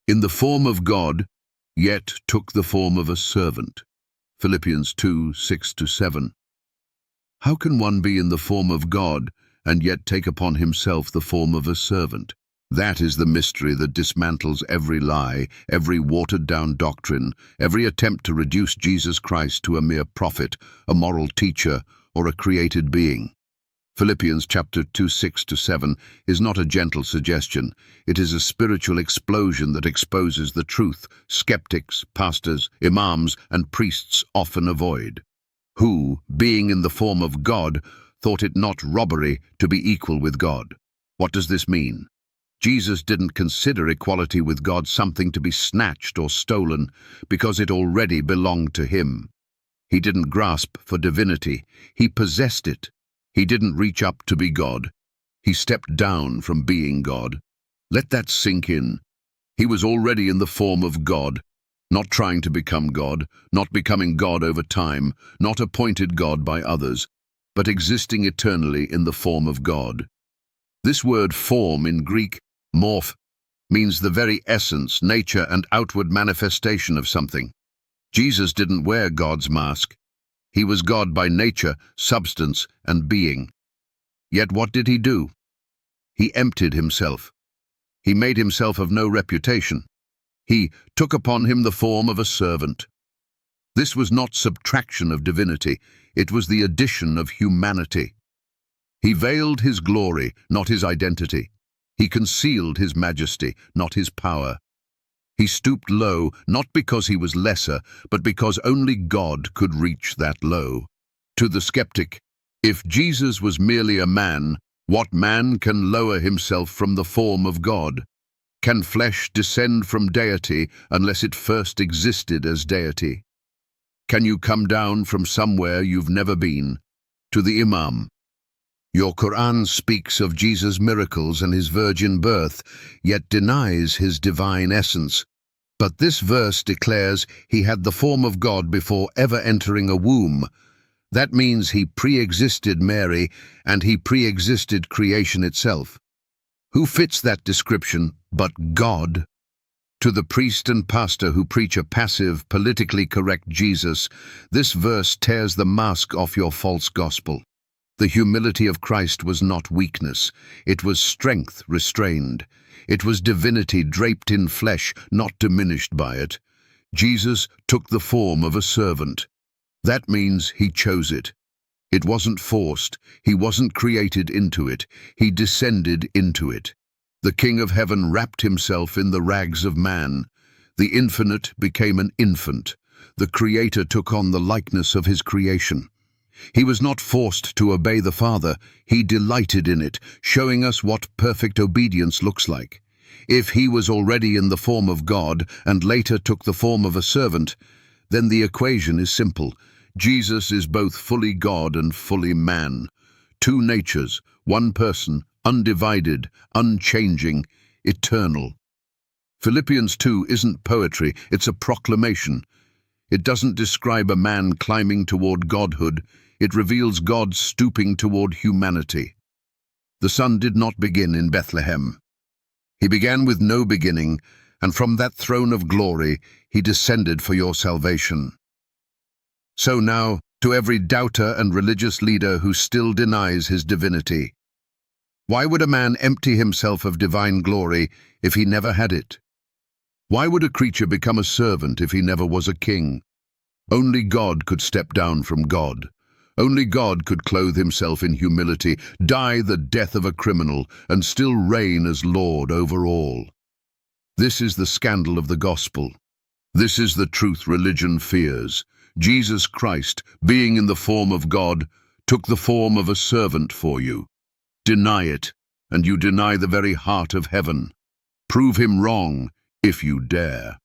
In the form of God, yet took the form of a servant. Philippians 2:6-7. How can one be in the form of God and yet take upon himself the form of a servant? That is the mystery that dismantles every lie, every watered-down doctrine, every attempt to reduce Jesus Christ to a mere prophet, a moral teacher, or a created being. Philippians chapter 2:6-7 is not a gentle suggestion. It is a spiritual explosion that exposes the truth skeptics, pastors, imams, and priests often avoid. Who, being in the form of God, thought it not robbery to be equal with God. What does this mean? Jesus didn't consider equality with God something to be snatched or stolen because it already belonged to him. He didn't grasp for divinity. He possessed it. He didn't reach up to be God. He stepped down from being God. Let that sink in. He was already in the form of God, not trying to become God, not becoming God over time, not appointed God by others, but existing eternally in the form of God. This word form in Greek, morph, means the very essence, nature, and outward manifestation of something. Jesus didn't wear God's mask. He was God by nature, substance, and being. Yet what did he do? He emptied himself. He made himself of no reputation. He took upon him the form of a servant. This was not subtraction of divinity, it was the addition of humanity. He veiled his glory, not his identity. He concealed his majesty, not his power. He stooped low, not because he was lesser, but because only God could reach that low. To the skeptic, if Jesus was merely a man, what man can lower himself from the form of God? Can flesh descend from deity unless it first existed as deity? Can you come down from somewhere you've never been? To the imam. Your Quran speaks of Jesus' miracles and his virgin birth, yet denies his divine essence. But this verse declares he had the form of God before ever entering a womb. That means he pre-existed Mary, and he pre-existed creation itself. Who fits that description but God? To the priest and pastor who preach a passive, politically correct Jesus, this verse tears the mask off your false gospel. The humility of Christ was not weakness. It was strength restrained. It was divinity draped in flesh, not diminished by it. Jesus took the form of a servant. That means he chose it. It wasn't forced. He wasn't created into it. He descended into it. The King of Heaven wrapped himself in the rags of man. The infinite became an infant. The Creator took on the likeness of his creation. He was not forced to obey the Father. He delighted in it, showing us what perfect obedience looks like. If he was already in the form of God and later took the form of a servant, then the equation is simple. Jesus is both fully God and fully man. Two natures, one person, undivided, unchanging, eternal. Philippians 2 isn't poetry, it's a proclamation. It doesn't describe a man climbing toward godhood. It reveals God stooping toward humanity. The Son did not begin in Bethlehem. He began with no beginning, and from that throne of glory he descended for your salvation. So now, to every doubter and religious leader who still denies his divinity, why would a man empty himself of divine glory if he never had it? Why would a creature become a servant if he never was a king? Only God could step down from God. Only God could clothe himself in humility, die the death of a criminal, and still reign as Lord over all. This is the scandal of the gospel. This is the truth religion fears. Jesus Christ, being in the form of God, took the form of a servant for you. Deny it, and you deny the very heart of heaven. Prove him wrong, if you dare.